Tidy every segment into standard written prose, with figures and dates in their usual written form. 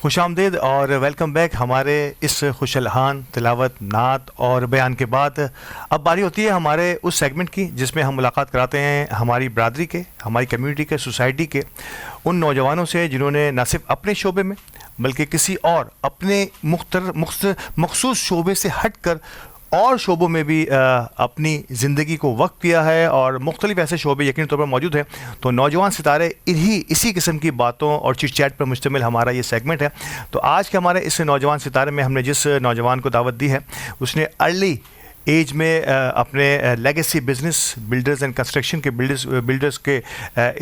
खुशामदीद और welcome back हमारे इस खुशलहान तिलावत नात और बयान के बाद अब बारी होती है हमारे उस सेगमेंट की जिसमें हम मुलाकात कराते हैं हमारी बरादरी के, हमारी कम्युनिटी के, सोसाइटी के उन नौजवानों से जिन्होंने न सिर्फ अपने शोबे में बल्कि किसी और अपने मखसूस शोबे से हट कर और शोबों में भी अपनी ज़िंदगी को वक्त किया है और मुख्तलिफ ऐसे शोबे यकीनी तौर पर मौजूद हैं। तो नौजवान सितारे इसी किस्म की बातों और चिट चैट पर मुश्तमिल हमारा ये सेगमेंट है। तो आज के हमारे इस नौजवान सितारे में हमने जिस नौजवान को दावत दी है उसने अर्ली एज में अपने legacy business builders and construction के बिल्डर्स के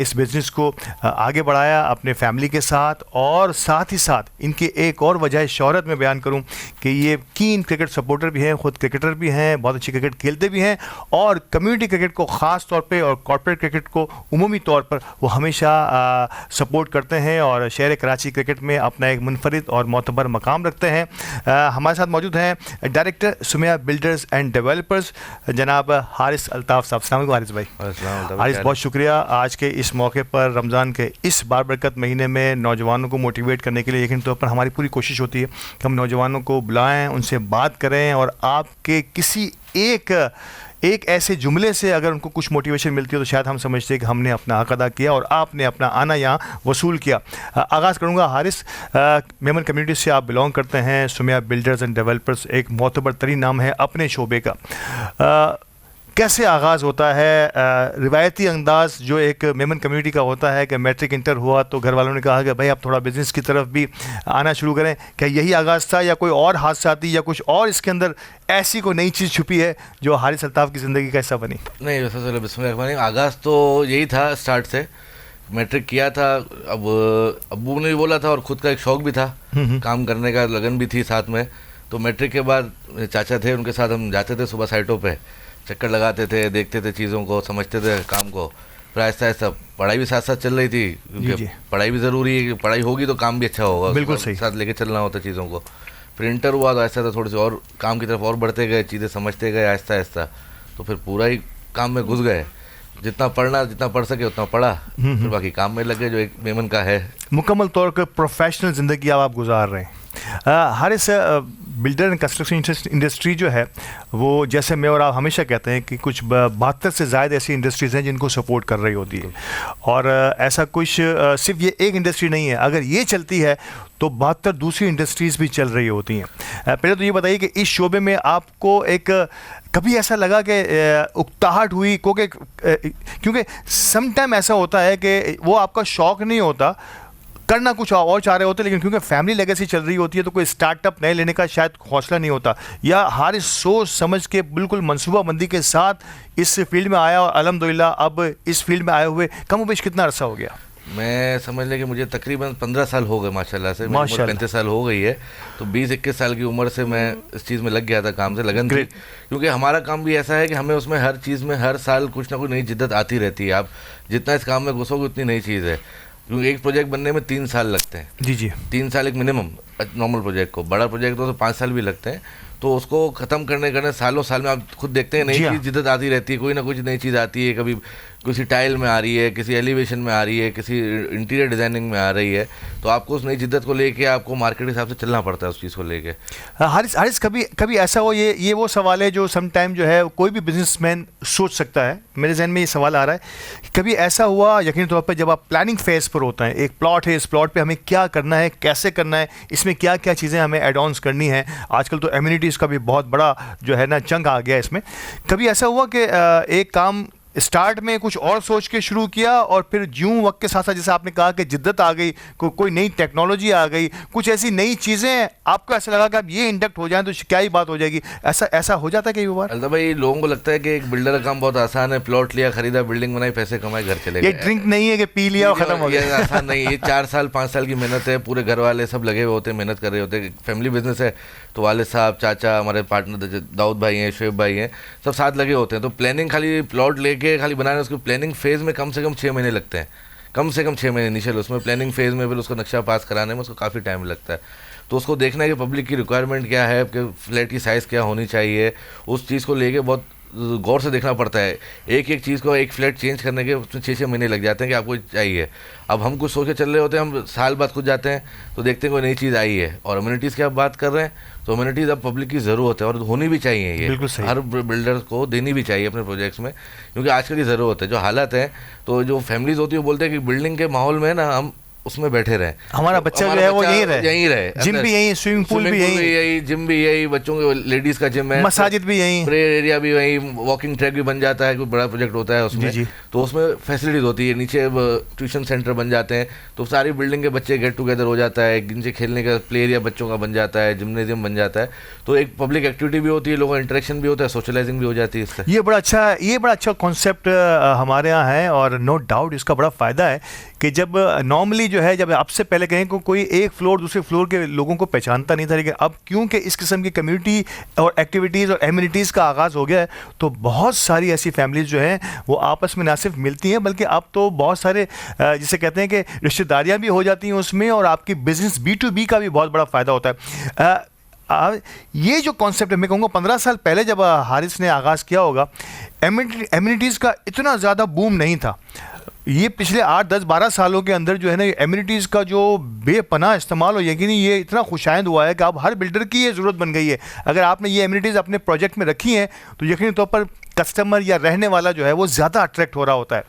इस बिज़नेस को आगे बढ़ाया अपने फैमिली के साथ। और साथ ही साथ इनकी एक और वजह शोहरत में बयान करूं कि ये कीन क्रिकेट सपोर्टर भी हैं, ख़ुद क्रिकेटर भी हैं, बहुत अच्छी क्रिकेट खेलते भी हैं और कम्युनिटी क्रिकेट को ख़ास तौर पे और कॉर्पोरेट क्रिकेट को उमूमी तौर पर वो हमेशा सपोर्ट करते हैं और शहर कराची क्रिकेट में अपना एक मुनफरिद और मोतबर मकाम रखते हैं। हमारे साथ मौजूद हैं director Sumaiya builders and developers जनाब हारिस अल्ताफ़ साहब। अस्सलाम वालेकुम हारिस भाई। हारिस बहुत शुक्रिया आज के इस मौके पर रमज़ान के इस बारबरकत महीने में नौजवानों को मोटिवेट करने के लिए यकीन तौर पर हमारी पूरी कोशिश होती है कि हम नौजवानों को बुलाएं, उनसे बात करें और आपके किसी एक ऐसे जुमले से अगर उनको कुछ मोटिवेशन मिलती है तो शायद हम समझते हैं कि हमने अपना हक़ अदा किया और आपने अपना आना यहाँ वसूल किया। आगाज़ करूँगा हारिस, मेमन कम्युनिटी से आप बिलोंग करते हैं। सुमैया बिल्डर्स एंड डेवलपर्स एक मोतबर तरीन नाम है अपने शोबे का। कैसे आगाज़ होता है? रिवायती अंदाज़ जो एक मेमन कम्युनिटी का होता है कि मैट्रिक इंटर हुआ तो घर वालों ने कहा कि भाई आप थोड़ा बिज़नेस की तरफ भी आना शुरू करें। क्या यही आगाज़ था या कोई और हादसाती या कुछ और इसके अंदर ऐसी कोई नई चीज़ छुपी है जो हारिस अल्ताफ़ की ज़िंदगी का हिस्सा बनी? नहीं, वैसे बिस्मिल्लाह, आगाज़ तो यही था। स्टार्ट से मैट्रिक किया था, अब अब्बू ने भी बोला था और ख़ुद का एक शौक़ भी था, काम करने का लगन भी थी साथ में। तो मैट्रिक के बाद चाचा थे, उनके साथ हम जाते थे सुबह साइटों पे, चक्कर लगाते थे, देखते थे चीज़ों को, समझते थे काम को। फिर आहिस्ता आहिस्ता पढ़ाई भी साथ साथ चल रही थी क्योंकि पढ़ाई भी ज़रूरी है, पढ़ाई होगी तो काम भी अच्छा होगा, बिल्कुल सही, साथ लेके चलना होता चीज़ों को। फिर इंटर हुआ तो आहिस्ता थोड़ी सी और काम की तरफ और बढ़ते गए, चीज़ें समझते गए आहिस्ता आहिस्ता। तो फिर पूरा ही काम में घुस गए, जितना पढ़ सके उतना पढ़ा, फिर बाकी काम में लगे जो एक मेमन का है। मुकम्मल तौर पर प्रोफेशनल ज़िंदगी आप गुजार रहे हैं। Haris, builder and construction industry जो है वो जैसे मैं और आप हमेशा कहते हैं कि कुछ 72 से ज़्यादा ऐसी इंडस्ट्रीज़ हैं जिनको सपोर्ट कर रही होती है और ऐसा कुछ सिर्फ ये एक इंडस्ट्री नहीं है, अगर ये चलती है तो 72 दूसरी इंडस्ट्रीज़ भी चल रही होती हैं। पहले तो ये बताइए कि इस शोबे में आपको एक कभी ऐसा लगा कि उकताहट हुई क्योंकि समटाइम ऐसा होता है कि वो आपका शौक़ नहीं होता, करना कुछ और चाह रहे होते, लेकिन क्योंकि फैमिली लेगेसी चल रही होती है तो कोई स्टार्टअप नए लेने का शायद हौसला नहीं होता, या हर सोच समझ के बिल्कुल मनसूबाबंदी के साथ इस फील्ड में आया और अल्हम्दुलिल्लाह अब इस फील्ड में आए हुए कम बेश कितना अरसा हो गया? मैं समझ लें कि मुझे तकरीबन 15 साल हो गए माशाल्लाह से। मेरी उम्र 35 साल हो गई है, तो 20-21 साल की उम्र से मैं इस चीज़ में लग गया था, काम से लगन थी। क्योंकि हमारा काम भी ऐसा है कि हमें उसमें हर चीज़ में हर साल कुछ ना कुछ नई जिद्दत आती रहती है। आप जितना इस काम में घुसोगे उतनी नई चीज़ है, क्योंकि एक प्रोजेक्ट बनने में 3 साल लगते हैं। जी 3 साल एक मिनिमम नॉर्मल प्रोजेक्ट को, बड़ा प्रोजेक्ट तो 5 साल भी लगते हैं। तो उसको ख़त्म करने साल में आप खुद देखते हैं नई चीज़ जिद्दत आती रहती है, कोई ना कुछ नई चीज़ आती है। कभी किसी टाइल में आ रही है, किसी एलिवेशन में आ रही है, किसी इंटीरियर डिज़ाइनिंग में आ रही है, तो आपको उस नई जिद्दत को लेके आपको मार्केट के हिसाब से चलना पड़ता है उस चीज़ को लेके। हारिस कभी ऐसा हो, ये वो सवाल है जो सम टाइम जो है कोई भी बिजनेसमैन सोच सकता है, मेरे जहन में ये सवाल आ रहा है, कभी ऐसा हुआ यकीनी तौर पर जब आप प्लानिंग फेज़ पर होता है, एक प्लॉट है, इस प्लॉट पे हमें क्या करना है, कैसे करना है, इसमें क्या क्या चीज़ें हमें एड ऑन्स करनी है, आजकल तो एम्यूनिटीज़ का भी बहुत बड़ा जो है ना चंक आ गया इसमें, कभी ऐसा हुआ कि एक काम स्टार्ट में कुछ और सोच के शुरू किया और फिर ज्यों वक्त के साथ साथ जैसे आपने कहा कि जिद्दत आ गई, कोई नई टेक्नोलॉजी आ गई, कुछ ऐसी नई चीज़ें आपको ऐसा लगा कि अब ये इंडक्ट हो जाए तो क्या ही बात हो जाएगी, ऐसा हो जाता है कई बार? अल्ताफ़ भाई, लोगों को लगता है कि एक बिल्डर का काम बहुत आसान है, प्लॉट लिया, खरीदा, बिल्डिंग बनाई, पैसे कमाए, घर चले गए। ये ड्रिंक नहीं है कि पी लिया और ख़त्म हो गया, आसान नहीं। ये 4 साल 5 साल की मेहनत है, पूरे घर वाले सब लगे हुए होते हैं, मेहनत कर रहे होते हैं। फैमिली बिजनेस है तो वाले साहब, चाचा, हमारे पार्टनर दाऊद भाई हैं, शुएब भाई हैं, सब साथ लगे होते हैं। तो प्लानिंग खाली प्लॉट लेके लेके खाली बनाने, उसको प्लानिंग फेज़ में कम से कम 6 महीने लगते हैं, कम से कम 6 महीने इनिशियल उसमें प्लानिंग फेज़ में, फिर उसको नक्शा पास कराने में उसको काफ़ी टाइम लगता है। तो उसको देखना है कि पब्लिक की रिक्वायरमेंट क्या है, कि फ्लैट की साइज़ क्या होनी चाहिए, उस चीज़ को लेके बहुत गौर से देखना पड़ता है। एक एक चीज़ को, एक फ्लैट चेंज करने के उसमें 6-6 महीने लग जाते हैं कि आपको चाहिए। अब हम कुछ सोच के चल रहे होते हैं, हम साल बाद खुद जाते हैं तो देखते हैं कोई नई चीज़ आई है। और अम्यूनिटीज़ की आप बात कर रहे हैं, तो अम्यूनिटीज़ अब पब्लिक की ज़रूरत है और होनी भी चाहिए, ये हर बिल्डर को देनी भी चाहिए अपने प्रोजेक्ट्स में, क्योंकि आजकल की ज़रूरत है। जो हालात हैं, तो जो फैमिलीज़ होती है वो बोलते हैं कि बिल्डिंग के माहौल में ना हम उसमें बैठे रहें, हमारा बच्चा जो है वो यहीं रहे, जिम भी यहीं, स्विमिंग पूल भी यहीं, जिम भी यही, बच्चों के लेडीज़ का जिम है, मसाजिद भी यहीं, प्रेयर एरिया भी वहीं, वॉकिंग ट्रैक भी बन जाता है, कोई बड़ा प्रोजेक्ट होता है उसमें जी। तो उसमें फैसिलिटीज़ होती है, नीचे ट्यूशन सेंटर बन जाते हैं, तो सारी बिल्डिंग के बच्चे गेट टुगेदर हो जाता है, नीचे खेलने का प्ले एरिया बच्चों का बन जाता है, जिम्नेजियम बन जाता है, तो एक पब्लिक एक्टिविटी भी होती है, लोगों का इंटरेक्शन भी होता है, सोशलाइजिंग भी हो जाती है इससे। ये बड़ा अच्छा कॉन्सेप्ट हमारे यहाँ है और नो डाउट इसका बड़ा फ़ायदा है कि जब नॉर्मली जो है, जब आपसे पहले कहें को कोई एक फ्लोर दूसरे फ्लोर के लोगों को पहचानता नहीं था, लेकिन अब क्योंकि इस किस्म की कम्युनिटी और एक्टिविटीज़ और एमिनिटीज़ का आगाज़ हो गया है, तो बहुत सारी ऐसी फैमिलीज़ जो हैं वो आपस में ना सिर्फ मिलती हैं, बल्कि अब तो बहुत सारे जिसे कहते हैं कि रिश्तेदारियाँ भी हो जाती हैं उसमें, और आपकी बिजनेस B2B का भी बहुत बड़ा फ़ायदा होता है। ये जो कॉन्सेप्ट है, मैं कहूँगा 15 साल पहले जब हारिस ने आगाज़ किया होगा, एमिनिटीज़ का इतना ज़्यादा बूम नहीं था। ये पिछले 8, 10, 12 सालों के अंदर जो है ना, एमिनिटीज़ का जो बेपनाह इस्तेमाल हो, यकीनी ये इतना खुशाइंद हुआ है कि अब हर बिल्डर की ये ज़रूरत बन गई है। अगर आपने ये एमिनिटीज़ अपने प्रोजेक्ट में रखी हैं तो यकीनी तौर पर कस्टमर या रहने वाला जो है वो ज़्यादा अट्रैक्ट हो रहा होता है।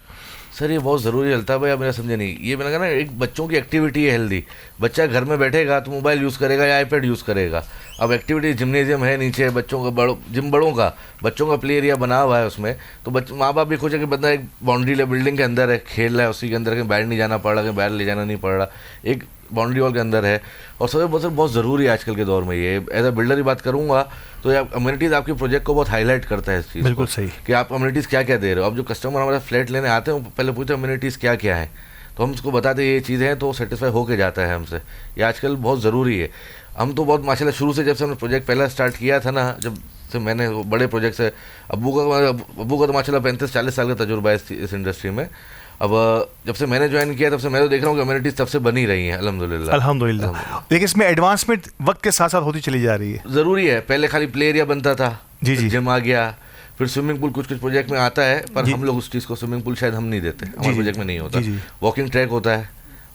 सर ये बहुत ज़रूरी है अल्ताफ़ भाई, आप मेरा समझे नहीं, ये मैंने कहा ना, एक बच्चों की एक्टिविटी है हेल्दी। बच्चा घर में बैठेगा तो मोबाइल यूज़ करेगा या आईपैड यूज़ करेगा। अब एक्टिविटी, जिम्नेजियम है नीचे, बच्चों का जिम बड़ों का, बच्चों का प्ले एरिया बना हुआ है उसमें, तो माँ बाप भी खुश है कि बंदा एक बाउंड्री ले बिल्डिंग के अंदर है, खेल रहा है उसी के अंदर, कहीं बाहर नहीं जाना पड़ रहा, कहीं बाहर ले जाना नहीं पड़ रहा, एक बाउंड्री वॉल के अंदर है। और सबसे बहुत ज़रूरी है आजकल के दौर में ये, एज अ बिल्डर ही बात करूँगा तो ये अम्यूनिटीज़ आपके प्रोजेक्ट को बहुत हाईलाइट करता है इस चीज़। बिल्कुल सही कि आप अम्यूनिटीज़ क्या क्या दे रहे हो। अब जो कस्टमर हमारा फ्लैट लेने आते हैं वो पहले पूछते हैं अम्यूनिटीज़ क्या क्या है, तो हम उसको बताते ये चीज़ें हैं, तो सेटिस्फाई होके जाता है हमसे। ये आजकल बहुत ज़रूरी है। हम तो बहुत माशाल्लाह शुरू से, जब से हमने प्रोजेक्ट पहला स्टार्ट किया था ना, जब से मैंने बड़े प्रोजेक्ट से, अब्बू का तो माशाल्लाह 35-40 साल का तजुर्बा है इस इंडस्ट्री में। अब जब से मैंने ज्वाइन किया तब से मैं तो देख रहा हूँ कि अम्यूनिटीज़ तब से बनी रही हैं, अल्हम्दुलिल्लाह। लेकिन इसमें एडवांसमेंट वक्त के साथ साथ होती चली जा रही है। ज़रूरी है। पहले खाली प्ले एरिया बनता था, जी, जिम आ गया, फिर स्विमिंग पूल कुछ प्रोजेक्ट में आता है, पर हम लोग उस चीज़ को, स्विमिंग पूल शायद हम नहीं देते, हमारे प्रोजेक्ट में नहीं होता। वॉकिंग ट्रैक होता है,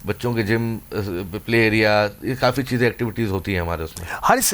बच्चों के जिम, प्ले एरिया, ये काफ़ी चीज़ें, एक्टिविटीज़ होती हैं हमारे उसमें। हारिस,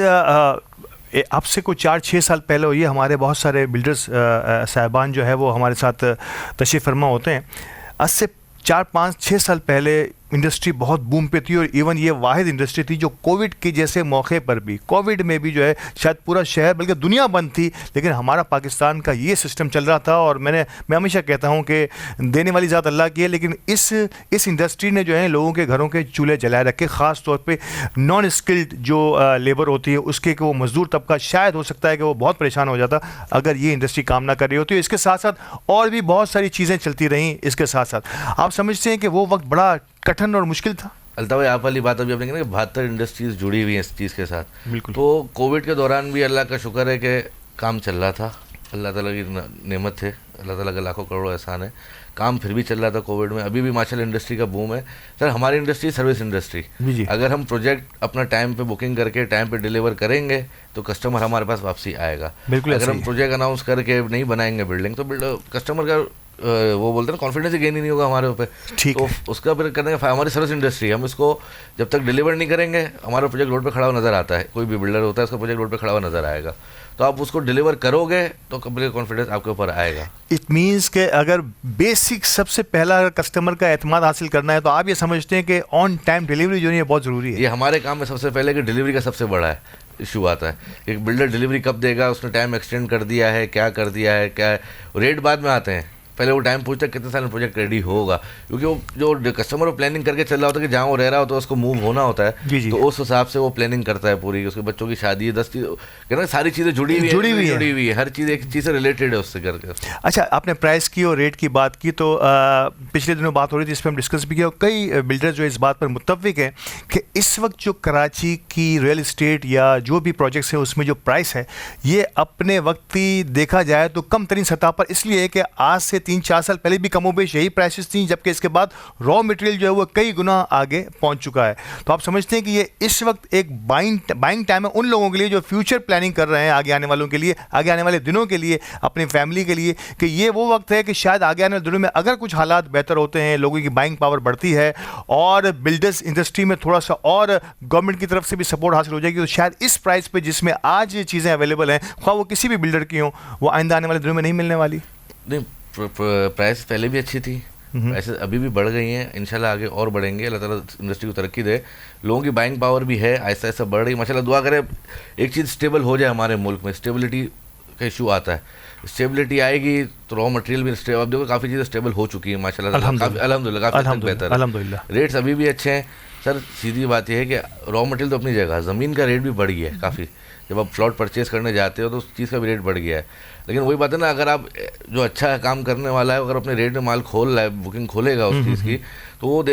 आपसे कोई 4-6 साल पहले हुई, हमारे बहुत सारे बिल्डर्स साहबान जो है वो हमारे साथ तशरीफ़ फरमा होते हैं। आज से 4-5-6 साल पहले इंडस्ट्री बहुत बूम पे थी, और इवन ये वाहिद इंडस्ट्री थी जो कोविड के जैसे मौके पर भी, कोविड में भी जो है शायद पूरा शहर बल्कि दुनिया बंद थी, लेकिन हमारा पाकिस्तान का ये सिस्टम चल रहा था। और मैं हमेशा कहता हूँ कि देने वाली ज़ात अल्लाह की है, लेकिन इस इंडस्ट्री ने जो है लोगों के घरों के चूल्हे जलाए रखे, ख़ास तौर पे नॉन स्किल्ड जो लेबर होती है उसके, वो मजदूर तबका शायद हो सकता है कि वो बहुत परेशान हो जाता अगर ये इंडस्ट्री काम ना कर रही होती। इसके साथ साथ और भी बहुत सारी चीज़ें चलती रहीं इसके साथ साथ। आप समझते हैं कि वो वक्त बड़ा कठिन और मुश्किल था? अल्ताफ़ भाई, आप वाली बात अभी आपने कहा कि 72 इंडस्ट्रीज़ जुड़ी हुई हैं इस चीज़ के साथ। बिल्कुल। तो कोविड के दौरान भी अल्लाह का शुक्र है कि काम चल रहा था, अल्लाह ताला की नेमत है, अल्लाह ताला का लाखों करोड़ों एहसान है, काम फिर भी चल रहा था कोविड में। अभी भी माशाल्लाह इंडस्ट्री का बूम है। सर हमारी इंडस्ट्री सर्विस इंडस्ट्री, अगर हम प्रोजेक्ट अपना टाइम पे बुकिंग करके टाइम पे डिलीवर करेंगे तो कस्टमर हमारे पास वापसी आएगा। अगर हम प्रोजेक्ट अनाउंस करके नहीं बनाएंगे बिल्डिंग, तो कस्टमर का वो बोलते हैं कॉन्फिडेंस ही गेन ही नहीं होगा हमारे ऊपर। तो उसका फिर करने का, हमारी सर्विस इंडस्ट्री, हम इसको जब तक डिलीवर नहीं करेंगे, हमारा प्रोजेक्ट रोड पे खड़ा हुआ नज़र आता है, कोई भी बिल्डर होता है उसका प्रोजेक्ट रोड पे खड़ा हुआ नज़र आएगा, तो आप उसको डिलीवर करोगे तो कंपनी का कॉन्फिडेंस आपके ऊपर आएगा। इट मीन्स के अगर बेसिक सबसे पहला कस्टमर का एतमाद हासिल करना है तो आप ये समझते हैं कि ऑन टाइम डिलीवरी जो है बहुत ज़रूरी है। ये हमारे काम में सबसे पहले कि डिलीवरी का सबसे बड़ा है इशू आता है। एक बिल्डर डिलीवरी कब देगा, उसने टाइम एक्सटेंड कर दिया है, क्या कर दिया है, क्या है, रेट बाद में आते हैं, पहले वो टाइम पूछता है कितने साल में प्रोजेक्ट रेडी होगा, क्योंकि वो जो कस्टमर वो प्लानिंग करके चल रहा होता है कि जहाँ वो रह रहा होता है उसको मूव होना होता है, तो उस हिसाब से वो प्लानिंग करता है पूरी। उसके बच्चों की शादी है, 10 चीज़, कहना सारी चीज़ें जुड़ी हुई है, हर चीज़ एक चीज़ से रिलेटेड है उससे करके। अच्छा, आपने प्राइस की और रेट की बात की, तो पिछले दिनों बात हो रही थी, इस पर हम डिस्कस भी किया, कई बिल्डर जो इस बात पर मुत्तफिक हैं कि इस वक्त जो कराची की रियल इस्टेट या जो भी प्रोजेक्ट्स हैं उसमें जो प्राइस है ये अपने वक्त ही देखा जाए तो कम तरीन सतह पर इसलिए है कि आज से 3-4 साल पहले भी कमोबेश यही प्राइसेस थी, जबकि इसके बाद रॉ मटेरियल जो है वो कई गुना आगे पहुंच चुका है। तो आप समझते हैं कि ये इस वक्त एक बाइंग टाइम है उन लोगों के लिए जो फ्यूचर प्लानिंग कर रहे हैं आगे आने वालों के लिए, आगे आने वाले दिनों के लिए, अपनी फैमिली के लिए, कि ये वो वक्त है कि शायद आगे आने वाले दिनों में अगर कुछ हालात बेहतर होते हैं, लोगों की बाइंग पावर बढ़ती है और बिल्डर्स इंडस्ट्री में थोड़ा सा और गवर्नमेंट की तरफ से भी सपोर्ट हासिल हो जाएगी, तो शायद इस प्राइस पे जिसमें आज ये चीज़ें अवेलेबल हैं, ख्वाह वो किसी भी बिल्डर की हों, वो आइंदा आने वाले दिनों में नहीं मिलने वाली। नहीं, प्राइस पहले भी अच्छी थी, प्राइसेस अभी भी बढ़ गई हैं, इंशाल्लाह आगे और बढ़ेंगे। अल्लाह ताला इंडस्ट्री को तरक्की दे, लोगों की बाइंग पावर भी है, आहिस्ता आहिस्ता बढ़ रही, माशाल्लाह। दुआ करें एक चीज़ स्टेबल हो जाए हमारे मुल्क में, स्टेबिलिटी का इशू आता है, स्टेबिलिटी आएगी तो रॉ मटेरियल भी स्टेबल, अब देखो काफ़ी चीज़ें स्टेबल हो चुकी है माशाल्लाह, अल्हम्दुलिल्लाह काफ़ी बेहतर है, रेट्स अभी भी अच्छे हैं। सर सीधी बात यह है कि रॉ मटेरियल तो अपनी जगह, ज़मीन का रेट भी बढ़ गया है काफ़ी, जब आप प्लॉट परचेज़ करने जाते हो तो उस चीज़ का भी रेट बढ़ गया है। लेकिन वही बात है ना, अगर आप जो अच्छा काम करने वाला है अगर अपने रेट में माल खोल रहा है, बुकिंग खोलेगा उस चीज़ की, तो वो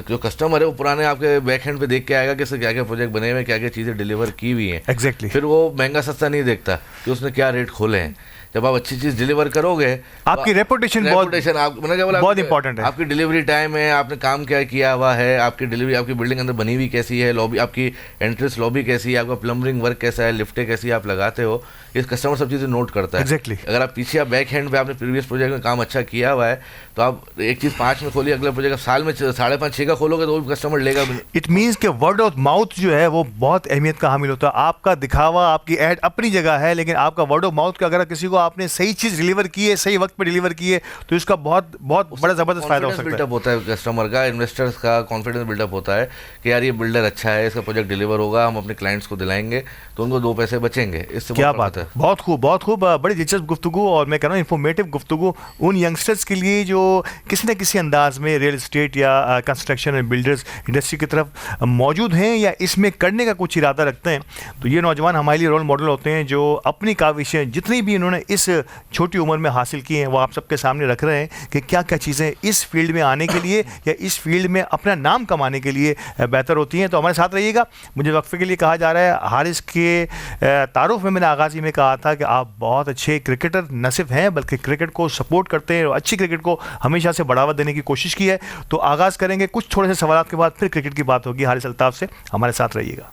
जो कस्टमर है वो पुराने आपके बैक हैंड पे देख के आएगा कि इससे क्या क्या प्रोजेक्ट बने हुए हैं, क्या क्या चीज़ें डिलीवर की हुई हैं। एग्जैक्टली। फिर वो महंगा सस्ता नहीं देखता कि उसने क्या रेट खोले हैं। जब आप अच्छी चीज़ डिलीवर करोगे, आपकी रेपुटेशन बहुत इंपॉर्टेंट है, आपकी डिलीवरी टाइम है, आपने काम क्या किया हुआ है, आपकी डिलीवरी, आपकी बिल्डिंग अंदर बनी हुई कैसी है, लॉबी, आपकी एंट्रेंस लॉबी कैसी है, आपका प्लम्बरिंग वर्क कैसा है, लिफ्टें कैसी आप लगाते हो, ये कस्टमर सब चीज़ें नोट करता है। एग्जैक्टली। अगर आप पीछे आप बैक हैंड पे आपने प्रीवियस प्रोजेक्ट में काम अच्छा किया हुआ है, तो आप एक चीज़ 5 में खोलिए, अगला प्रोजेक्ट साल में 5.5-6 का खोलोगे तो वो कस्टमर लेगा। इट मीन्स कि वर्ड ऑफ माउथ जो है वो बहुत अहमियत का हामिल होता है। आपका दिखावा, आपकी ऐड अपनी जगह है, लेकिन आपका वर्ड ऑफ माउथ का अगर किसी को आपने सही चीज़ डिलीवर की है, सही वक्त पे डिलीवर की है, तो इसका बहुत बहुत बड़ा ज़बरदस्त फायदा हो सकता है। बिल्डअप होता है कस्टमर का, इन्वेस्टर्स का कॉन्फिडेंस बिल्डअप होता है कि यार ये बिल्डर अच्छा है, इसका प्रोजेक्ट डिलीवर होगा, हम अपने क्लाइंट्स को दिलाएंगे तो उनको 2 पैसे बचेंगे। इससे क्या बात है, बहुत खूब, बहुत खूब, बड़ी दिलचस्प गुफ्तगू, और मैं कह रहा हूँ इन्फॉर्मेटिव गुफ्तगू उन यंगस्टर्स के लिए जो किसी न किसी अंदाज में रियल इस्टेट या कंस्ट्रक्शन एंड बिल्डर्स इंडस्ट्री की तरफ मौजूद हैं या इसमें करने का कुछ इरादा रखते हैं। तो ये नौजवान हमारे लिए रोल मॉडल होते हैं जो अपनी काविशें जितनी भी इन्होंने इस छोटी उम्र में हासिल की हैं वो आप सबके सामने रख रहे हैं कि क्या क्या चीज़ें इस फील्ड में आने के लिए या इस फील्ड में अपना नाम कमाने के लिए बेहतर होती हैं। तो हमारे साथ रहिएगा। मुझे वक्फे के लिए कहा जा रहा है, हारिस के तारुफ में मैंने आगाज़ ही में कहा था कि आप बहुत अच्छे क्रिकेटर न सिर्फ हैं बल्कि क्रिकेट को सपोर्ट करते हैं और अच्छी क्रिकेट को हमेशा से बढ़ावा देने की कोशिश की है। तो आगाज़ करेंगे कुछ थोड़े से सवाल के बाद, फिर क्रिकेट की बात होगी हारिस अल्ताफ से। हमारे साथ रहिएगा।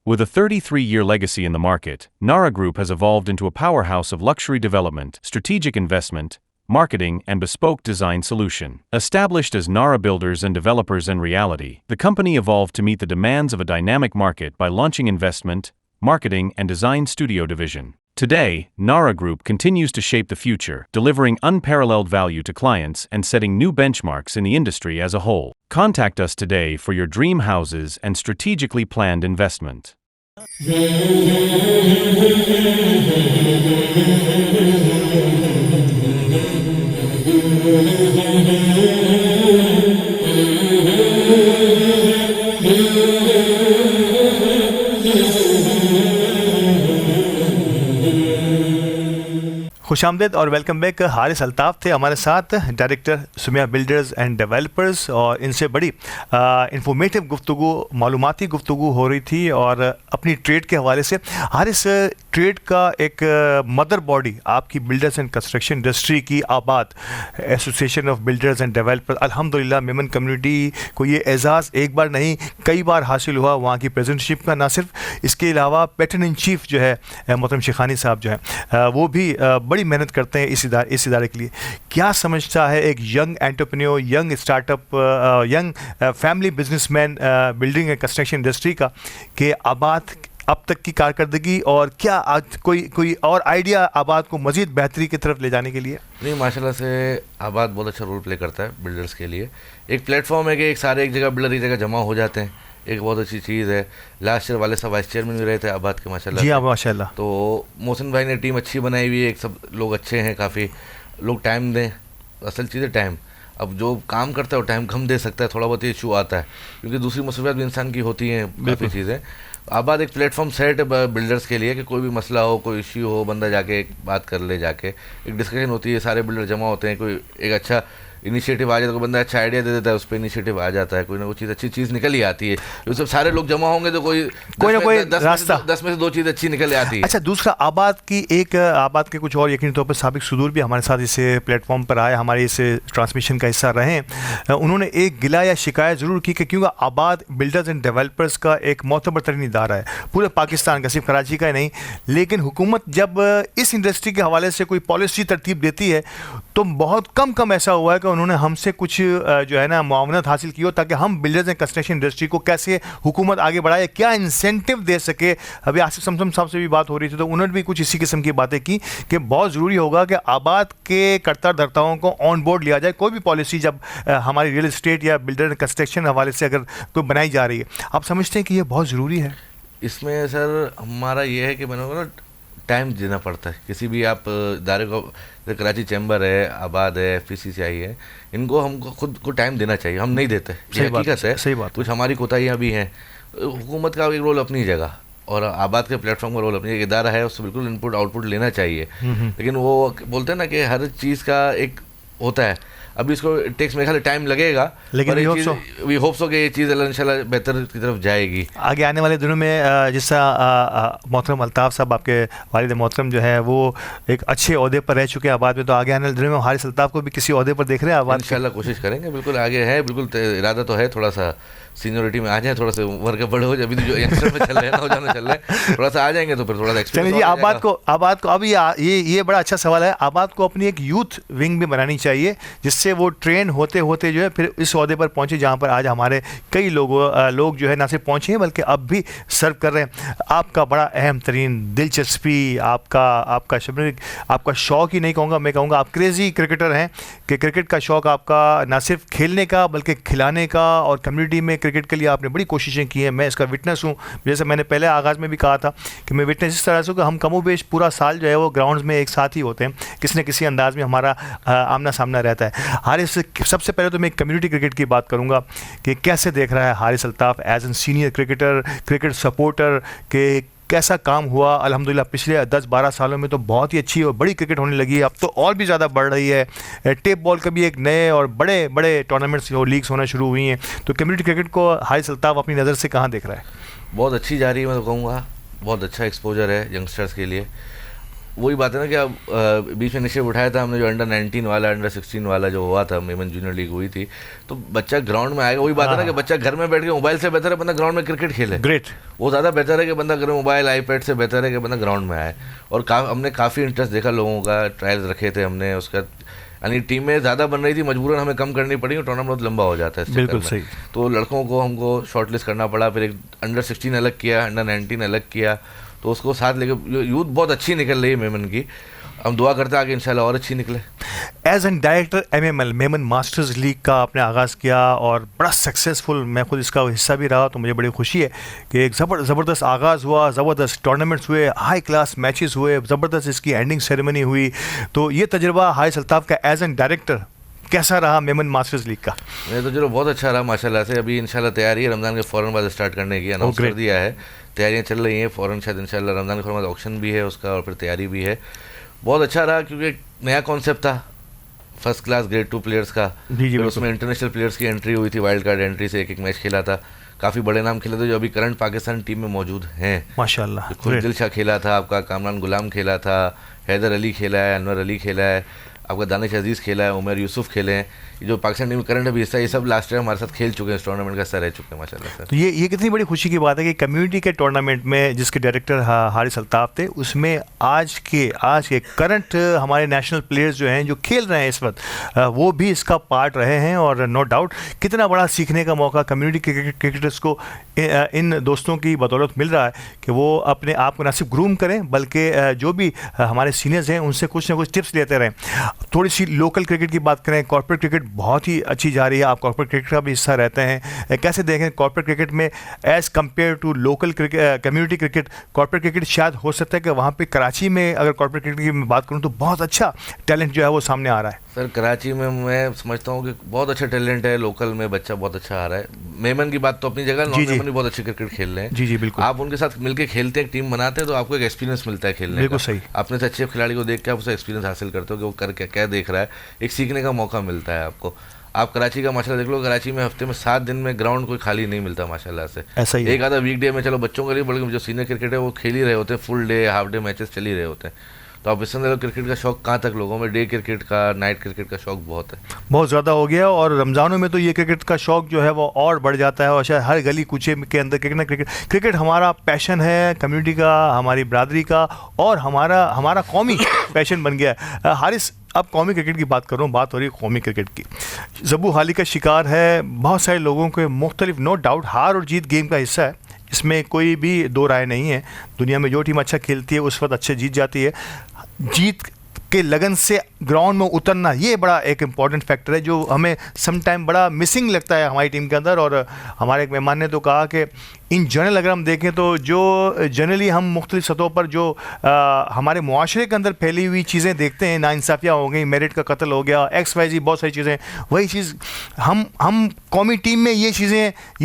With a 33-year legacy in the market, Nara Group has evolved into a powerhouse of luxury development, strategic investment, marketing, and bespoke design solution. Established as Nara Builders and Developers in reality, the company evolved to meet the demands of a dynamic market by launching investment, marketing, and design studio division. Today, Nara Group continues to shape the future, delivering unparalleled value to clients and setting new benchmarks in the industry as a whole. Contact us today for your dream houses and strategically planned investment. खुशामदीद और welcome back. Haris Altaf थे हमारे साथ, director सुमिया builders and developers, और इनसे बड़ी informative गुफ्तगू, मालूमाती गुफ्तगू हो रही थी और अपनी ट्रेड के हवाले से। हारिस, ट्रेड का एक मदर बॉडी आपकी बिल्डर्स एंड कंस्ट्रक्शन इंडस्ट्री की आबाद association of builders and developers, अल्हम्दुलिल्लाह मेमन कम्युनिटी को ये एजाज़ एक बार नहीं कई बार हासिल हुआ वहाँ की प्रेसिडेंटशिप का। ना सिर्फ इसके अलावा पैटर्न इन चीफ जो है मोहतरम शेखानी साहब जो है वो भी बड़ी मेहनत करते हैं इस इदारे के लिए। क्या समझता है एक young entrepreneur, young startup, young family businessman building and construction industry का कि आबाद अब तक की कारकर्दगी और क्या आज कोई और आइडिया आबाद को मज़ीद बेहतरी की तरफ ले जाने के लिए? नहीं, माशाल्लाह से आबाद बहुत अच्छा रोल प्ले करता है बिल्डर्स के लिए। एक प्लेटफॉर्म है कि एक सारे एक जगह बिल्डर एक जगह जमा हो जाते हैं, एक बहुत अच्छी चीज़ है। लास्ट ईयर वाले सब वाइस चेयरमैन भी रहे थे आबाद के माशाल्लाह। जी हाँ माशाल्लाह। तो मोहसिन भाई ने टीम अच्छी बनाई हुई है, एक सब लोग अच्छे हैं, काफ़ी लोग टाइम दें, असल चीज़ है टाइम। अब जो काम करता है वो टाइम कम दे सकता है, थोड़ा बहुत इशू आता है क्योंकि दूसरी मुसीबत भी इंसान की होती हैं काफ़ी चीज़ें। आबाद एक प्लेटफॉर्म सेट है बिल्डर्स के लिए कि कोई भी मसला हो, कोई इश्यू हो, बंदा जाके एक बात कर ले, जाके एक डिस्कशन होती है, सारे बिल्डर जमा होते हैं, कोई एक अच्छा इनिशिएटिव आ जाता है, कोई बंदा अच्छा आइडिया दे देता है, उस पर इनिशिएटिव आ जाता है, कोई ना कोई चीज़ अच्छी चीज़ निकल ही आती है। तो सब सारे लोग जमा होंगे तो कोई ना कोई रास्ता 10 में से 2 चीज़ अच्छी निकल आती है। अच्छा, दूसरा आबाद के कुछ और यकीनी तौर पर साबिक सुदूर भी हमारे साथ इस प्लेटफॉर्म पर आए, हमारे इस ट्रांसमिशन का हिस्सा रहे। उन्होंने एक गिला या शिकायत ज़रूर की कि क्योंकि आबाद बिल्डर्स एंड डेवलपर्स का एक मोतबर तरीन इदारा है पूरे पाकिस्तान का, सिर्फ कराची का ही नहीं, लेकिन हुकूमत जब इस इंडस्ट्री के हवाले से कोई पॉलिसी तरतीब देती है तो बहुत कम ऐसा हुआ है कि उन्होंने हमसे कुछ जो है ना मुआवनत हासिल की हो ताकि हम बिल्डर्स एंड कंस्ट्रक्शन इंडस्ट्री को कैसे हुकूमत आगे बढ़ाए, क्या इंसेंटिव दे सके। अभी आसिफ समसम साहब से भी बात हो रही थी तो उन्होंने भी कुछ इसी किस्म की बातें की कि बहुत ज़रूरी होगा कि आबाद के कर्ता धर्ताओं को ऑन बोर्ड लिया जाए। कोई भी पॉलिसी जब हमारी रियल इस्टेट या बिल्डर एंड कंस्ट्रक्शन हवाले से अगर कोई बनाई जा रही है, आप समझते हैं कि ये बहुत ज़रूरी है? इसमें सर हमारा ये है कि मैंने टाइम देना पड़ता है किसी भी आप इदारे को। कराची चैम्बर है, आबाद है, FPCCI है, इनको हमको खुद को टाइम देना चाहिए, हम नहीं देते। ये हकीकत है, सही बात। कुछ हमारी कोताहियाँ भी हैं। हुकूमत का एक रोल अपनी जगह और आबाद के प्लेटफॉर्म का रोल अपनी, एक इदारा है उससे बिल्कुल इनपुट आउटपुट लेना चाहिए। लेकिन वो बोलते हैं ना कि हर चीज़ का एक होता है, अभी इसको टेक्स में खाली टाइम लगेगा, लेकिन वी होप सो कि ये चीज़ इंशाल्लाह बेहतर की तरफ जाएगी आगे आने वाले दिनों में। जिस मोहतरम अल्ताफ़ साहब आपके वालिद मोहतरम जो है वो एक अच्छे ओहदे पर रह चुके हैं आबाद में, तो आगे आने वाले दिनों में हारिस अल्ताफ़ को भी किसी ओहदे पर देख रहे हैं आबाद? इंशाल्लाह कोशिश करेंगे, बिल्कुल आगे है, बिल्कुल इरादा तो है, थोड़ा सा सीनियरिटी में आ जाए, थोड़ा सा उम्र के बड़े हो जाए, अभी तो जो यंगस्टर में चल रहे हैं ना जाना चल रहे हैं, थोड़ा सा आ जाएंगे तो फिर थोड़ा सा एक्सपीरियंस। चलिए आबाद को अभी ये बड़ा अच्छा सवाल है। आबाद को अपनी एक यूथ विंग भी बनानी चाहिए जिससे वो ट्रेन होते होते जो है फिर इस ओहदे पर पहुंचे जहां पर आज हमारे कई लोग जो है ना सिर्फ पहुंचे हैं बल्कि अब भी सर्व कर रहे हैं। आपका बड़ा अहम तरीन दिलचस्पी, आपका शौक़ ही नहीं कहूँगा, मैं कहूँगा आप क्रेज़ी क्रिकेटर हैं कि क्रिकेट का शौक़ आपका ना सिर्फ खेलने का बल्कि खिलाने का, और कम्युनिटी में क्रिकेट के लिए आपने बड़ी कोशिशें की हैं। मैं इसका विटनेस हूँ, जैसे मैंने पहले आगाज़ में भी कहा था कि मैं विटनेस इस तरह से कि हम कमोबेश पूरा साल जो है वो ग्राउंड्स में एक साथ ही होते हैं, किसी न किसी अंदाज में हमारा आमना सामना रहता है। हारिस, सबसे पहले तो मैं कम्युनिटी क्रिकेट की बात करूँगा कि कैसे देख रहा है Haris Altaf as an senior cricketer, cricket supporter के कैसा काम हुआ? अल्हम्दुलिल्लाह पिछले 10-12 सालों में तो बहुत ही अच्छी और बड़ी क्रिकेट होने लगी है, अब तो और भी ज़्यादा बढ़ रही है। टेप बॉल का भी एक नए और बड़े बड़े टूर्नामेंट्स और लीग्स होना शुरू हुई हैं, तो कम्युनिटी क्रिकेट को हारिस अल्ताफ़ अपनी नज़र से कहाँ देख रहा है? बहुत अच्छी जा रही है, मैं तो कहूँगा बहुत अच्छा एक्सपोजर है यंगस्टर्स के लिए। वही बात है ना कि अब बीच में इनिशिएटिव उठाया था हमने, जो अंडर 19 वाला, अंडर 16 वाला जो हुआ था, मेमन जूनियर लीग हुई थी, तो बच्चा ग्राउंड में आएगा। वही बात है ना कि बच्चा घर में बैठ के मोबाइल से बेहतर है बंदा ग्राउंड में क्रिकेट खेले। ग्रेट, वो ज़्यादा बेहतर है कि बंदा घर में मोबाइल आईपैड से बेहतर है कि बंदा ग्राउंड में आए। और हमने काफ़ी इंटरेस्ट देखा लोगों का, ट्रायल्स रखे थे हमने, उसका यानी टीमें ज़्यादा बन रही थी, मजबूरन हमें कम करनी पड़ी, टूर्नामेंट बहुत लंबा हो जाता है। बिल्कुल सही। तो लड़कों को हमको शॉर्टलिस्ट करना पड़ा, फिर एक अंडर 16 अलग किया, अंडर 19 अलग किया, तो उसको साथ लेके यूथ बहुत अच्छी निकल रही है मेमन की। हम दुआ करते हैं आगे इंशाल्लाह और अच्छी निकले। As an director MML Memon masters league का आपने आगाज़ किया और बड़ा सक्सेसफुल, मैं खुद इसका हिस्सा भी रहा, तो मुझे बड़ी खुशी है कि एक ज़बरदस्त आगाज़ हुआ, ज़बरदस्त टूर्नामेंट्स हुए, हाई क्लास मैचेस हुए, ज़बरदस्त इसकी एंडिंग सेरेमनी हुई। तो ये तजुर्बा हारिस अल्ताफ़ का एज एन डायरेक्टर कैसा रहा मेमन मास्टर्स लीग का? मेरा तजुर्बा बहुत अच्छा रहा माशाल्लाह से। अभी इंशाल्लाह तैयारी है रमज़ान के फ़ौरन बाद स्टार्ट करने की, अनाउंस कर दिया है, तैयारियाँ चल रही हैं, फ़ौरन शायद इंशाल्लाह रमज़ान के फ़ौरन बाद ऑक्शन भी है उसका और फिर तैयारी भी है। बहुत अच्छा रहा क्योंकि नया कॉन्सेप्ट था, फर्स्ट क्लास ग्रेड 2 प्लेयर्स का, फिर उसमें इंटरनेशनल प्लेयर्स की एंट्री हुई थी, वाइल्ड कार्ड एंट्री से एक मैच खेला था, काफ़ी बड़े नाम खेले थे जो अभी करंट पाकिस्तान टीम में मौजूद हैं माशाल्लाह। खुर्दिल शाह खेला था आपका, कामरान गुलाम खेला था, हैदर अली खेला है, अनवर अली खेला है आपका, दानिश अजीज़ खेला है, उमर यूसुफ खेले हैं। ये जो पाकिस्तान टीम में करंट अभी हिस्सा, ये सब लास्ट ईयर हमारे साथ खेल चुके हैं, इस टूर्नामेंट का हिस्सा रह चुके हैं माशाल्लाह सर। तो ये कितनी बड़ी खुशी की बात है कि कम्युनिटी के टूर्नामेंट में जिसके डायरेक्टर हारिस अल्ताफ़ थे, उसमें आज के करंट हमारे नेशनल प्लेयर्स जो हैं जो खेल रहे हैं इस वक्त, वो भी इसका पार्ट रहे हैं। और नो डाउट कितना बड़ा सीखने का मौका कम्युनिटी क्रिकेटर्स को इन दोस्तों की बदौलत मिल रहा है कि वो अपने आप को न सिर्फ ग्रूम करें बल्कि जो भी हमारे सीनियर्स हैं उनसे कुछ ना कुछ टिप्स लेते रहें। थोड़ी सी लोकल क्रिकेट की बात करें, कॉर्पोरेट क्रिकेट बहुत ही अच्छी जा रही है, आप कॉर्पोरेट क्रिकेट का भी हिस्सा रहते हैं, कैसे देखें कॉर्पोरेट क्रिकेट में as compare to local cricket, community cricket? Corporate cricket शायद हो सकता है कि वहाँ पे कराची में अगर कॉर्पोरेट क्रिकेट की बात करूँ तो बहुत अच्छा टैलेंट जो है वो सामने आ रहा है। सर कराची में मैं समझता हूँ कि बहुत अच्छा टैलेंट है, लोकल में बच्चा बहुत अच्छा आ रहा है। मेमन की बात तो अपनी जगह, नॉन मेमन भी बहुत अच्छे क्रिकेट खेल रहे हैं। जी बिल्कुल। आप उनके साथ मिलकर खेलते हैं, एक टीम बनाते हैं, तो आपको एक एक्सपीरियंस मिलता है खेलने का। बिल्कुल सही। अपने से अच्छे खिलाड़ी को देख के आप उससे एक्सपीरियंस हासिल करते हो कि वो कर क्या देख रहा है, एक सीखने का मौका मिलता है आपको। आप कराची का माशाल्लाह देख लो, कराची में हफ्ते में 7 दिन में ग्राउंड कोई खाली नहीं मिलता माशाल्लाह से। ऐसा ही एक आधा वीकडे में चलो बच्चों के लिए, बल्कि जो सीनियर क्रिकेट है वो खेल ही रहे होते हैं, full day half day matches चल ही रहे होते हैं। तो आप इससे देखो क्रिकेट का शौक कहाँ तक लोगों में, डे क्रिकेट का, नाइट क्रिकेट का शौक बहुत है, बहुत ज़्यादा हो गया। और रमज़ानों में तो ये क्रिकेट का शौक जो है वो और बढ़ जाता है, और शायद हर गली कूचे के अंदर क्रिकेट हमारा पैशन है, कम्युनिटी का, हमारी बरादरी का, और हमारा कौमी पैशन बन गया है। हारिस, अब कौमी क्रिकेट की बात कर रहा हूँ, बात हो रही है कौमी क्रिकेट की। ज़बू हाली का शिकार है, बहुत सारे लोगों के मुख्तलिफ, नो डाउट हार और जीत गेम का हिस्सा है, इसमें कोई भी दो राय नहीं है। दुनिया में जो टीम अच्छा खेलती है उस वक्त अच्छे जीत जाती है। जीत के लगन से ग्राउंड में उतरना, ये बड़ा एक इम्पॉर्टेंट फैक्टर है जो हमें सम टाइम बड़ा मिसिंग लगता है हमारी टीम के अंदर। और हमारे एक मेहमान ने तो कहा कि इन जनरल अगर हम देखें तो जो जनरली हम मुख्तलिफ सतहों पर जो हमारे मुआशरे के अंदर फैली हुई चीज़ें देखते हैं, नाइंसाफ़ियाँ हो गई, मेरिट का कत्ल हो गया, XYZ बहुत सारी चीज़ें, वही चीज़ हम कौमी टीम में ये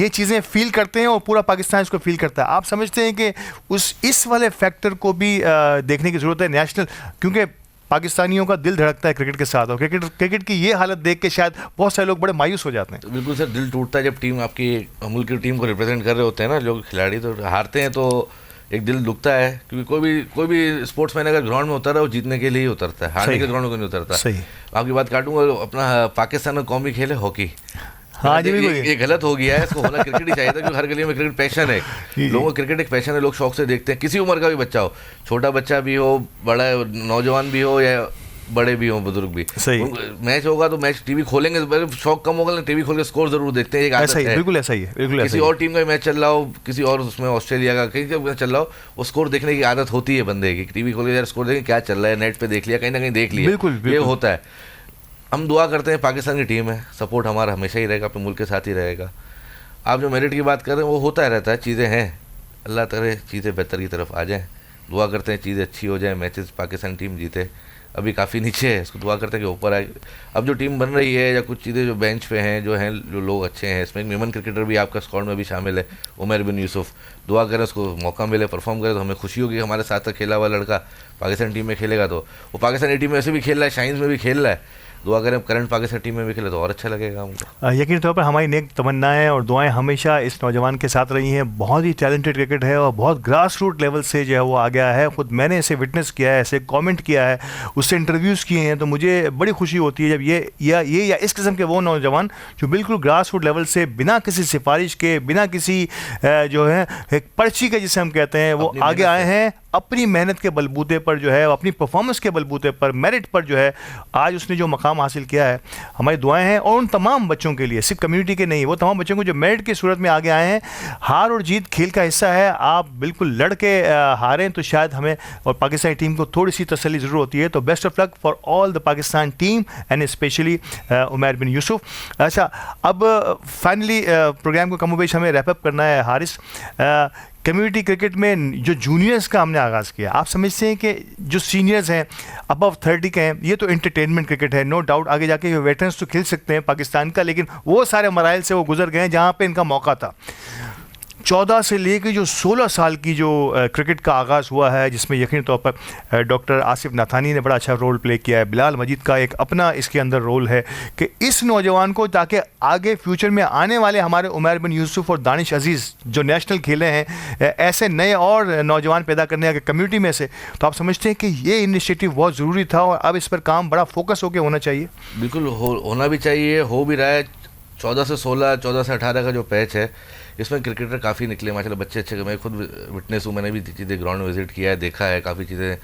चीज़ें फ़ील करते हैं और पूरा पाकिस्तान इसको फ़ील करता है। आप समझते हैं कि इस वाले फैक्टर को भी देखने की ज़रूरत है नेशनल, क्योंकि पाकिस्तानियों का दिल धड़कता है क्रिकेट के साथ, और क्रिकेट की ये हालत देख के शायद बहुत सारे लोग बड़े मायूस हो जाते हैं। तो बिल्कुल सर, दिल टूटता है जब टीम आपकी मुल्क की टीम को रिप्रेजेंट कर रहे होते हैं ना लोग, खिलाड़ी, तो हारते हैं तो एक दिल दुखता है, क्योंकि कोई भी स्पोर्ट्समैन अगर ग्राउंड में उतर रहा है वो जीतने के लिए ही उतरता है, हारने के ग्राउंड में नहीं उतरता। सही। आपकी बात काटूंगा, अपना पाकिस्तान में कौमी खेल है हॉकी। हाँ जी, ये गलत हो गया है, इसको होना क्रिकेट ही चाहिए था, क्योंकि हर गली में क्रिकेट पैशन है, लोगों को क्रिकेट एक पैशन है, लोग शौक से देखते हैं, किसी उम्र का भी बच्चा हो, छोटा बच्चा भी हो, बड़ा नौजवान भी हो, या बड़े भी हों, बुजुर्ग भी। मैच होगा तो मैच टीवी खोलेंगे, शौक कम होगा, टीवी खोल के स्कोर जरूर देखते हैं, एक आदत है। बिल्कुल ऐसा ही है, बिल्कुल किसी और टीम का मैच चल रहा हो, किसी और उसमें ऑस्ट्रेलिया का कहीं का चल रहा हो, वो स्कोर देखने की आदत होती है बंदे की, टीवी खोल के यार स्कोर देखें क्या चल रहा है, नेट पे देख लिया, कहीं ना कहीं देख लिया, बिल्कुल ये होता है। हम दुआ करते हैं, पाकिस्तान की टीम है, सपोर्ट हमारा हमेशा ही रहेगा, अपने मुल्क के साथ ही रहेगा। आप जो मेरिट की बात कर रहे हैं वो होता रहता है, चीज़ें हैं, अल्लाह करे चीज़ें बेहतर की तरफ आ जाएँ, दुआ करते हैं चीज़ें अच्छी हो जाए, मैचेस पाकिस्तान टीम जीते, अभी काफ़ी नीचे है, इसको दुआ करते हैं कि ऊपर आए। अब जो टीम बन रही है या कुछ चीज़ें जो बेंच पे हैं, जो हैं, जो लोग अच्छे हैं, इसमें मेमन क्रिकेटर भी आपका स्क्वाड में भी शामिल है, उमर बिन यूसुफ, दुआ करें उसको मौका मिले, परफॉर्म करे तो हमें खुशी होगी। हमारे साथ खेला हुआ लड़का पाकिस्तान टीम में खेलेगा तो वो पाकिस्तानी टीम में ऐसे भी खेल रहा है, शाइन्स में भी खेल रहा है, दुआ करें करंट पाकिस्तान टीम में भी खेले तो और अच्छा लगेगा हमको। यकीन तौर पर हमारी नेक तमन्नाएं और दुआएं हमेशा इस नौजवान के साथ रही हैं। बहुत ही टैलेंटेड क्रिकेट है और बहुत ग्रास रूट लेवल से जो है वो आ गया है। ख़ुद मैंने इसे विटनेस किया है, ऐसे कमेंट किया है, उससे इंटरव्यूज़ किए हैं, तो मुझे बड़ी खुशी होती है जब ये इस किस्म के वो नौजवान जो बिल्कुल ग्रास रूट लेवल से बिना किसी सिफारिश के, बिना किसी जो है एक पर्ची के जिसे हम कहते हैं, वो आगे आए हैं अपनी मेहनत के बलबूते पर, जो है अपनी परफॉर्मेंस के बलबूते पर, मेरिट पर जो है आज उसने जो मकाम हासिल किया है। हमारी दुआएं हैं और उन तमाम बच्चों के लिए, सिर्फ कम्युनिटी के नहीं, वो तमाम बच्चों को जो मेरिट की सूरत में आगे आए हैं। हार और जीत खेल का हिस्सा है, आप बिल्कुल लड़ के हारें तो शायद हमें और पाकिस्तानी टीम को थोड़ी सी तसल्ली ज़रूर होती है। तो best of luck for all the Pakistan team and specially Umar bin Yusuf. अच्छा, अब फाइनली प्रोग्राम को कमोबेश हमें रैपअप करना है। हारिस, कम्युनिटी क्रिकेट में जो जूनियर्स का हमने आगाज़ किया, आप समझते हैं कि जो सीनियर्स हैं अबव 30 के हैं, ये तो एंटरटेनमेंट क्रिकेट है, नो डाउट आगे जाके वेटरन्स तो खेल सकते हैं पाकिस्तान का, लेकिन वो सारे मराइल से वो गुजर गए हैं जहाँ पे इनका मौका था। 14 से लेकर जो 16 साल की जो क्रिकेट का आगाज़ हुआ है, जिसमें यकीनी तौर पर डॉक्टर आसिफ नाथानी ने बड़ा अच्छा रोल प्ले किया है, बिलाल मजीद का एक अपना इसके अंदर रोल है कि इस नौजवान को ताकि आगे फ्यूचर में आने वाले हमारे उमैर बिन यूसुफ और दानिश अजीज़ जो नेशनल खेले हैं, ऐसे नए और नौजवान पैदा करने के कम्युनिटी में से, तो आप समझते हैं कि ये इनिशिएटिव बहुत ज़रूरी था और अब इस पर काम बड़ा फोकस होकर होना चाहिए? बिल्कुल होना भी चाहिए, हो भी रहा है। 14 से 16, 14 से 18 का जो पैच है, इसमें क्रिकेटर काफ़ी निकले माशाल्लाह, बच्चे अच्छे। मैं खुद विटनेस हूँ, मैंने भी चीज़ें ग्राउंड में विज़िट किया है, देखा है, काफ़ी चीज़ें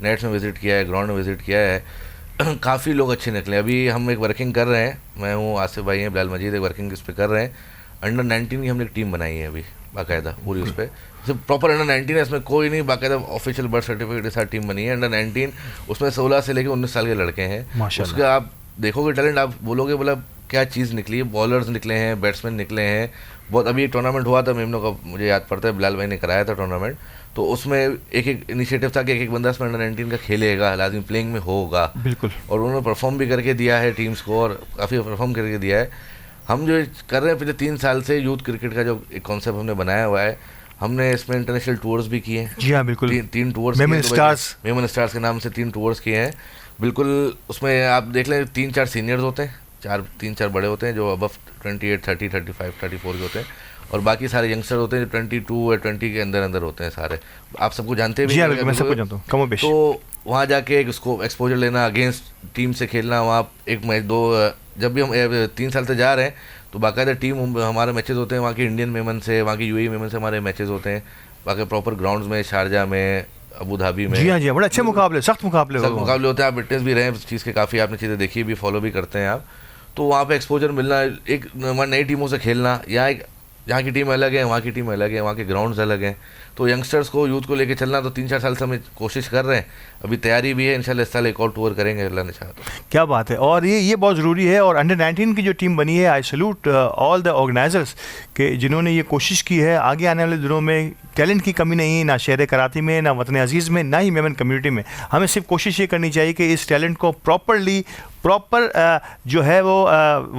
नेट्स में विज़िट किया है, ग्राउंड में विज़िट किया है। काफ़ी लोग अच्छे निकले। अभी हम एक वर्किंग कर रहे हैं, मैं हूँ, आसिफ भाई हैं, बिलाल मजीद, एक वर्किंग इस पर कर रहे हैं। अंडर 19 की हमने एक टीम बनाई है अभी बाकायदा पूरी, उस पर सिर्फ प्रॉपर अंडर 19 है, इसमें कोई नहीं, बाकायदा ऑफिशियल बर्थ सर्टिफिकेट के साथ टीम बनी है अंडर 19। उसमें 16 से लेकर 19 साल के लड़के हैं। उसके आप देखोगे टैलेंट, आप बोलोगे बोला क्या चीज़ निकली है। बॉलर्स निकले हैं, बैट्समैन निकले हैं बहुत। अभी एक टूर्नामेंट हुआ था मेमनों का, मुझे याद पड़ता है, बिलाल भाई ने कराया था टूर्नामेंट। तो उसमें एक एक इनिशिएटिव था कि एक एक बंदा इसमें अंडर 19 का खेलेगा, लाजमी प्लेइंग में होगा। बिल्कुल। और उन्होंने परफॉर्म भी करके दिया है टीम्स को, और काफ़ी परफॉर्म करके दिया है। हम जो कर रहे हैं पिछले 3 साल से, यूथ क्रिकेट का जो एक कॉन्सेप्ट हमने बनाया हुआ है, हमने इसमें इंटरनेशनल टूर्स भी किए हैं। जी हाँ, बिल्कुल। तीन टूर्स, मेमन स्टार्स के नाम से 3 टूर्स किए हैं। बिल्कुल, उसमें आप देख लें 3-4 सीनियर्स होते हैं, 3-4 बड़े होते हैं जो अबव 28, 30, 35, 34 के होते हैं, और बाकी सारे यंगस्टर होते हैं जो 22 या 20 के अंदर होते हैं सारे। आप सबको जानते भी हैं, मैं सबको जानता हूँ, कमो बेश। तो वहाँ जाके एक एक्सपोजर लेना, अगेंस्ट टीम से खेलना, वहाँ एक मैच 2, जब भी हम 3 साल से जा रहे हैं तो बाकायदा टीम हमारे मैचेस होते हैं, वहाँ की इंडियन मेमन से, वहाँ की यूएई मेमन से हमारे मैचेस होते हैं, बाकी प्रॉपर ग्राउंड्स में, शारजा में, अबू धाबी में। जी हाँ, जी हाँ, बड़े अच्छे मुकाबले, सख्त मुकाबले होते हैं। आप विटनेस भी रहे हैं इस चीज़ के, काफ़ी आपने चीज़ें देखी भी, फॉलो भी करते हैं आप। तो वहाँ पे एक्सपोजर मिलना, एक नई टीमों से खेलना, यहाँ की टीम अलग है, वहाँ की टीम अलग है, वहाँ के ग्राउंड्स अलग हैं। तो यंगस्टर्स को, यूथ को लेके चलना, तो 3-4 साल से हम कोशिश कर रहे हैं, अभी तैयारी भी है, इंशाल्लाह इस साल एक और टूर करेंगे अल्लाह ने चाहा तो। क्या बात है। और ये बहुत ज़रूरी है। और अंडर 19 की जो टीम बनी है, I salute all the organisers के जिन्होंने ये कोशिश की है। आगे आने वाले दिनों में टैलेंट की कमी नहीं, ना शहर कराची में, ना वतन अजीज़ में, ना ही मेमन कम्युनिटी में। हमें सिर्फ कोशिश ये करनी चाहिए कि इस टैलेंट को प्रॉपर जो है वो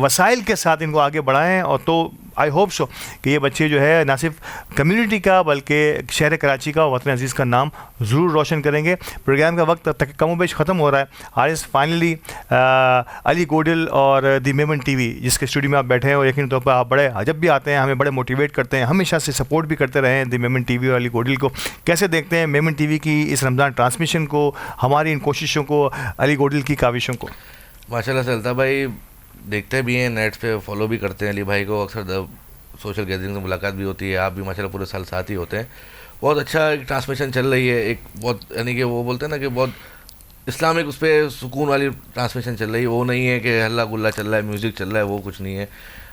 वसाइल के साथ इनको आगे बढ़ाएं। और तो आई होप सो कि ये बच्चे जो है ना सिर्फ कम्युनिटी का बल्कि शहर कराची का और वतन अजीज़ का नाम ज़रूर रोशन करेंगे। प्रोग्राम का वक्त तक कमोबेश ख़त्म हो रहा है। हारिस, फाइनली अली गोडिल और दी मेमन टीवी जिसके स्टूडियो में आप बैठे हैं, और यकीन तौर पर आप बड़े जब भी आते हैं हमें बड़े मोटिवेट करते हैं, हमेशा से सपोर्ट भी करते रहे हैं दी मेमन टीवी और अली गोडिल को। कैसे देखते हैं मेमन टीवी की इस रमज़ान ट्रांसमिशन को, हमारी इन कोशिशों को, अली गोडिल की काविशों को? माशाल्लाह से अल्ताफ़ भाई देखते भी हैं, नेट पे फॉलो भी करते हैं अली भाई को, अक्सर सोशल गैदरिंग में मुलाकात भी होती है, आप भी माशाल्लाह पूरे साल साथ ही होते हैं। बहुत अच्छा एक ट्रांसमिशन चल रही है, एक बहुत, यानी कि वो बोलते हैं ना कि बहुत इस्लामिक उस पर सुकून वाली ट्रांसमिशन चल रही है। वो नहीं है कि हल्ला गुल्ला चल रहा है, म्यूज़िक चल रहा है, वो कुछ नहीं है।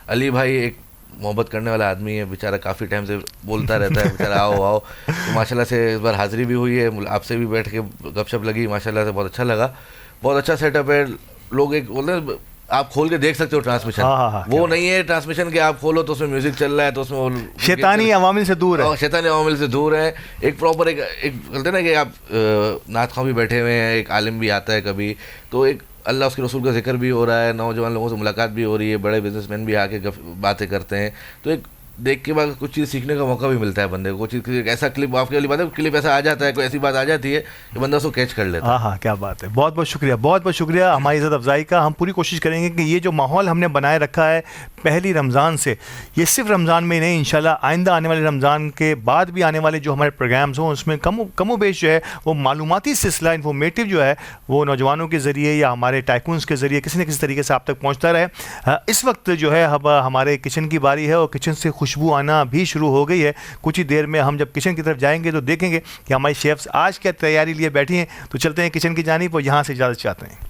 अली भाई एक मोहब्बत करने वाला आदमी है बेचारा, काफ़ी टाइम से बोलता रहता है बेचारा, आओ आओ। तो माशाल्लाह से इस बार हाज़िरी भी हुई है, आपसे भी बैठ के गपशप लगी, माशाल्लाह से बहुत अच्छा लगा। बहुत अच्छा सेटअप है। लोग एक बोलते हैं आप खोल के देख सकते हो ट्रांसमिशन। वो नहीं है ट्रांसमिशन के आप खोलो तो उसमें म्यूजिक चल रहा है, तो उसमें शैतानी अवामिल से दूर है, शैतानी अवामिल से दूर है। एक प्रॉपर एक बोलते हैं ना कि आप नात खां भी बैठे हुए हैं, एक आलिम भी आता है कभी, तो एक अल्लाह उसके रसूल का जिक्र भी हो रहा है, नौजवान लोगों से मुलाकात भी हो रही है, बड़े बिजनेसमैन भी आके बातें करते हैं, तो एक देख के बाद कुछ चीज़ सीखने का मौका भी मिलता है बंदे को। कुछ चीज़ ऐसा क्लिप, आपके वाली बात है, क्लिप ऐसा आ जाता है, कोई ऐसी बात आ जाती है कि बंदा उसको कैच कर लेता है। हाँ, क्या बात है। बहुत बहुत शुक्रिया, बहुत बहुत शुक्रिया हमारी इज़्ज़त अफजाई का। हम पूरी कोशिश करेंगे कि ये जो माहौल हमने बनाए रखा है पहली रमज़ान से, ये सिर्फ रमज़ान में नहीं, इंशाल्लाह आइंदा आने वाले रमज़ान के बाद भी आने वाले जो हमारे प्रोग्राम्स हों उसमें कमो बेश जो है वो मालूमाती सिलसिला, इन्फॉर्मेटिव जो है वो नौजवानों के ज़रिए या हमारे टाइकून्स के ज़रिए किसी न किसी तरीके से आप तक पहुँचता रहे। इस वक्त जो है अब हमारे किचन की बारी है, और किचन से खुशबू आना भी शुरू हो गई है। कुछ ही देर में हम जब किचन की तरफ जाएंगे तो देखेंगे कि हमारी शेफ्स आज क्या तैयारी लिए बैठी हैं। तो चलते हैं किचन की जानिब और यहाँ से इजाज़त चाहते हैं।